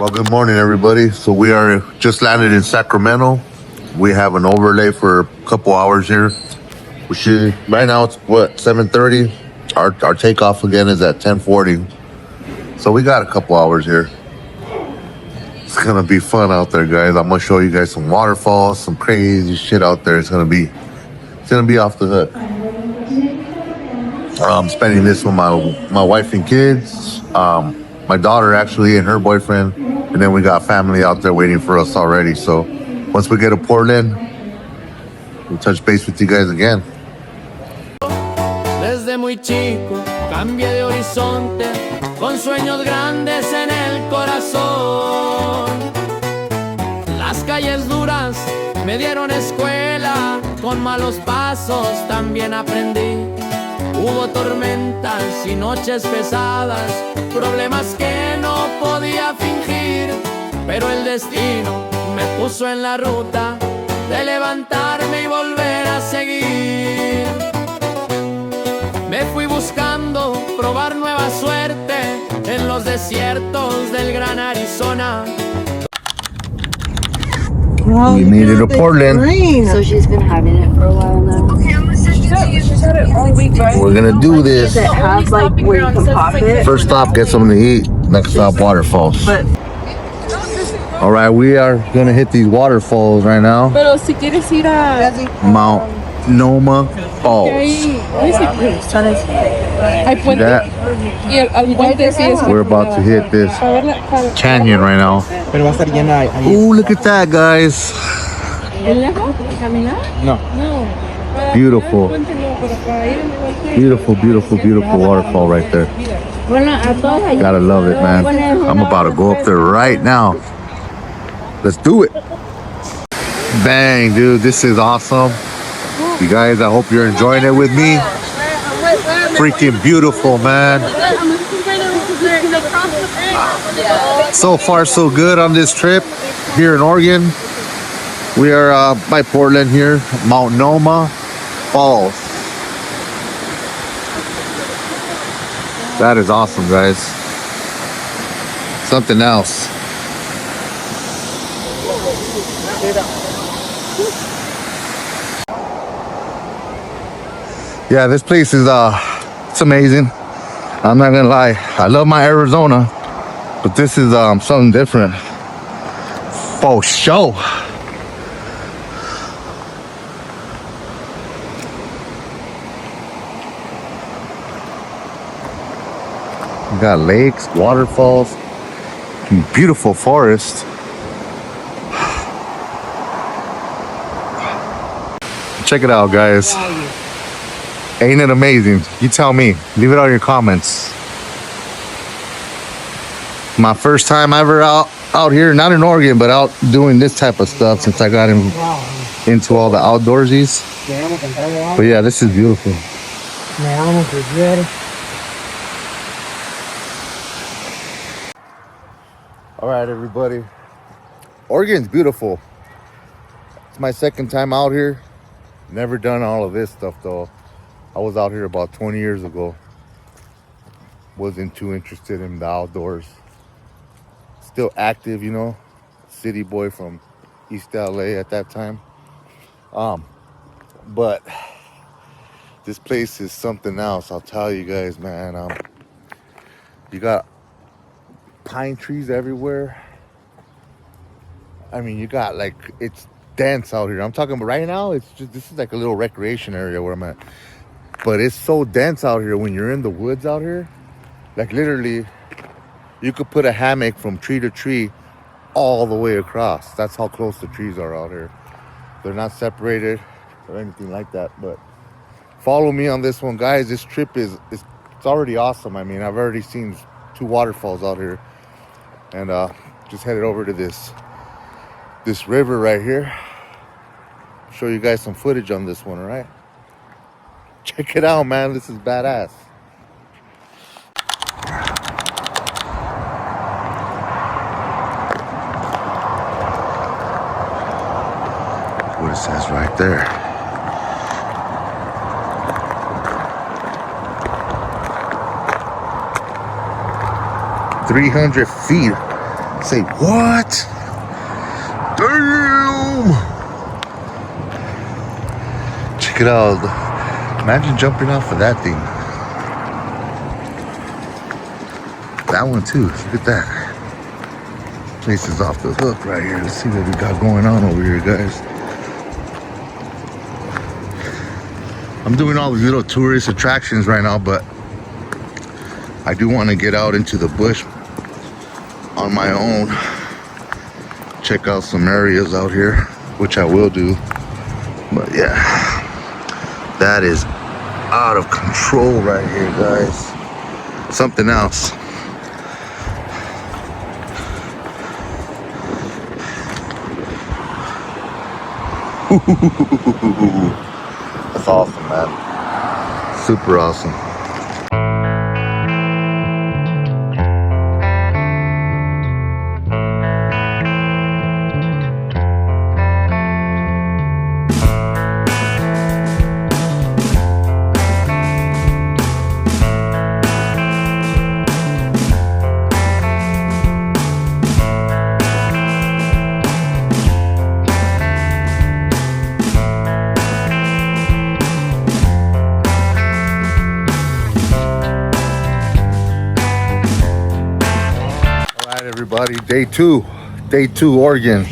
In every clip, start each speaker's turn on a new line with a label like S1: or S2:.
S1: Well, good morning, everybody. So we are just landed in Sacramento. We have an overlay for a couple hours here. We should right now. It's what 7:30. Our takeoff again is at 10:40. So we got a couple hours here. It's gonna be fun out there, guys. I'm gonna show you guys some waterfalls, some crazy shit out there. It's gonna be off the hook. I'm spending this with my wife and kids. My daughter actually and her boyfriend, and then we got family out there waiting for us already. So once we get to Portland, we'll touch base with you guys again.
S2: Desde muy chico cambié de horizonte con sueños grandes en el corazón. Las calles duras me dieron escuela, con malos pasos también aprendí. Hubo tormentas y noches pesadas, problemas que no podía fingir, pero el destino me puso en la ruta de levantarme y volver a seguir. Me fui buscando probar nueva suerte en los desiertos del gran Arizona.
S1: We made it to Portland.
S3: So she's been having it for a while now.
S4: She's had it all week, right?
S1: We're gonna do this.
S3: Does it have like where you can pop it?
S1: First stop, get something to eat. Next stop, waterfalls.
S3: But
S1: All right, we are gonna hit these waterfalls right now.
S4: Pero si quieres ir a
S1: Mount Noma Falls.
S4: ahí, hay
S1: See
S4: puente
S1: that?
S4: y al puente sí es.
S1: We're about to hit this canyon right now.
S5: Pero va a estar llena ahí.
S1: Ooh, look at that, guys.
S4: ¿Es lejos? ¿Caminar?
S5: No.
S4: No.
S1: Beautiful. Beautiful, beautiful, beautiful waterfall right there. Gotta love it, man. I'm about to go up there right now. Let's do it. Bang, dude. This is awesome. You guys, I hope you're enjoying it with me. Freaking beautiful, man. So far, so good on this trip here in Oregon. We are by Portland here, Mount Noma Falls. That is awesome, guys. Something else. Yeah, this place is it's amazing. I'm not gonna lie. I love my Arizona, but this is something different. For sure. We got lakes, waterfalls, beautiful forest. Check it out, guys. Ain't it amazing? You tell me. Leave it on your comments. My first time ever out here, not in Oregon, but out doing this type of stuff since I got into all the outdoorsies. But yeah, this is beautiful. All right, everybody. Oregon's beautiful. It's my second time out here. Never done all of this stuff though. I was out here about 20 years ago. Wasn't too interested in the outdoors. Still active, you know. City boy from East LA at that time. But this place is something else. I'll tell you guys, man. You got pine trees everywhere. I mean, you got like, it's dense out here. I'm talking about right now, it's just, this is like a little recreation area where I'm at. But it's so dense out here when you're in the woods out here. Like literally, you could put a hammock from tree to tree all the way across. That's how close the trees are out here. They're not separated or anything like that. But follow me on this one, guys. This trip is it's already awesome. I mean, I've already seen 2 waterfalls out here. And just headed over to this river right here. Show you guys some footage on this one, all right? Check it out, man. This is badass. What it says right there. 300 feet Say what? Damn! Check it out. Imagine jumping off of that thing. That one too. Look at that. Place is off the hook right here. Let's see what we got going on over here, guys. I'm doing all these little tourist attractions right now, but I do want to get out into the bush on my own. Check out some areas out here, which I will do. But yeah, that is out of control right here, guys. Something else. That's awesome, man. Super awesome. Everybody, day two, Oregon.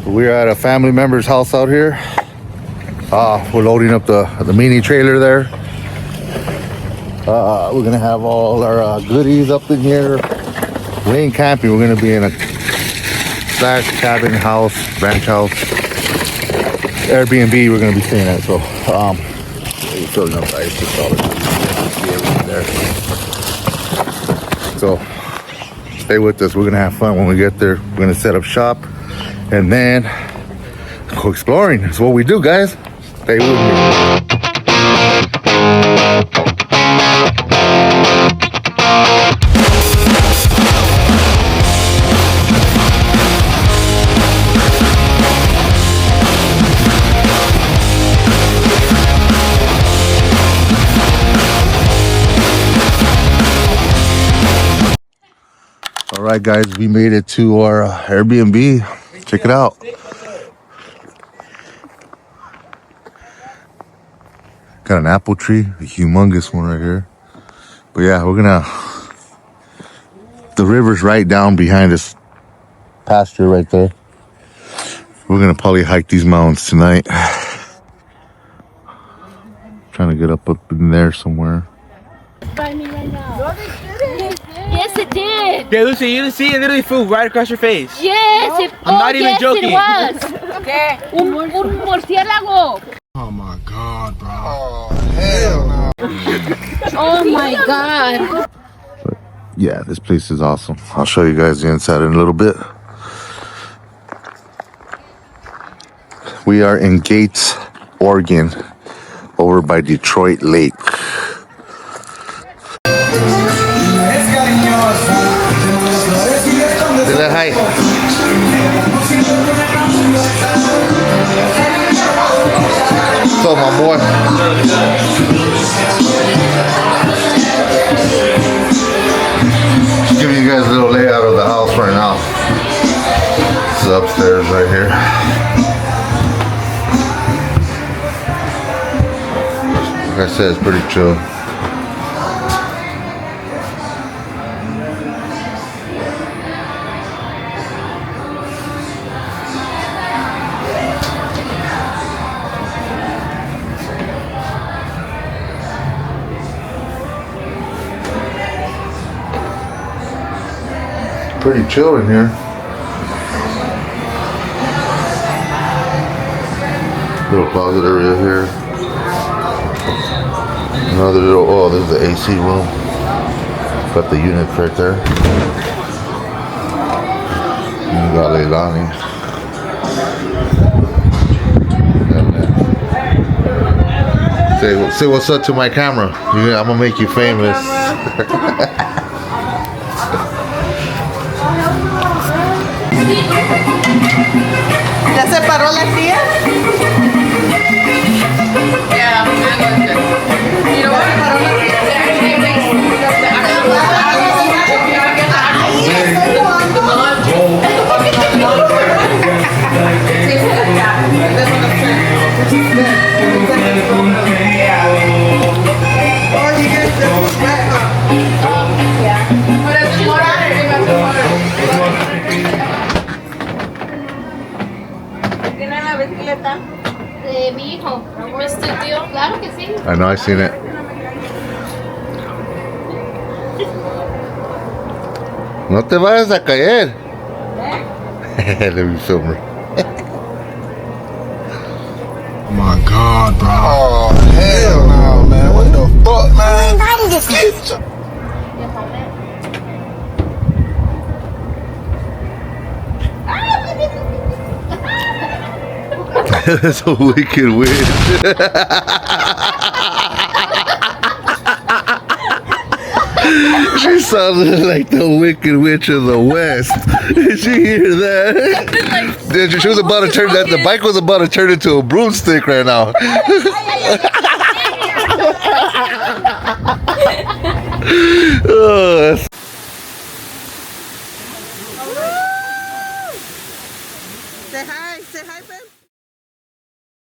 S1: We're at a family member's house out here. We're loading up the mini trailer there. We're gonna have all our goodies up in here. We ain't camping. We're gonna be in a slash cabin house, ranch house, Airbnb. We're gonna be staying at. So, filling up ice, just all the there. So. Stay with us. We're gonna have fun when we get there. We're gonna set up shop and then go exploring. That's what we do, guys. Stay with me. All right, guys, we made it to our Airbnb. Check it out. Got an apple tree, a humongous one right here. But yeah, the river's right down behind this pasture right there. We're gonna probably hike these mountains tonight. Trying to get up in there somewhere.
S5: By me right now. No, they didn't. Yes, it did.
S6: Okay, Lucy, you didn't see it literally flew right across your face.
S5: Yes, it.
S6: I'm not even joking.
S5: Yes, it was. Okay. Un murciélago.
S1: Oh my God, bro. Oh, hell no.
S5: Oh my God.
S1: But yeah, this place is awesome. I'll show you guys the inside in a little bit. We are in Gates, Oregon, over by Detroit Lake. Say hi. What's up, my boy? Just giving you guys a little layout of the house right now. This is upstairs right here. Like I said, it's pretty chill. Pretty chill in here. Little closet area here. Another little, oh, this is the AC room. Got the units right there. And you got Leilani. Say what's up to my camera. I'm gonna make you famous.
S7: ¿Ya se paró la tía?
S4: Yeah, you know what?
S7: Ahí está. Oh, you get the wet, huh?
S4: But it's water, it got the water.
S7: ¿Tiene la bicicleta?
S5: De mi hijo. ¿Viste, tío? Claro que sí.
S1: I know, I seen it. No te vayas a caer. Let me film her.
S8: Oh my God, bro. Oh, hell no, man. What the fuck, man?
S1: That's a wicked witch. She sounded like the Wicked Witch of the West. Did you hear that? She was about to turn that. The bike was about to turn into a broomstick right now. Oh, that's
S7: Say hi, babe.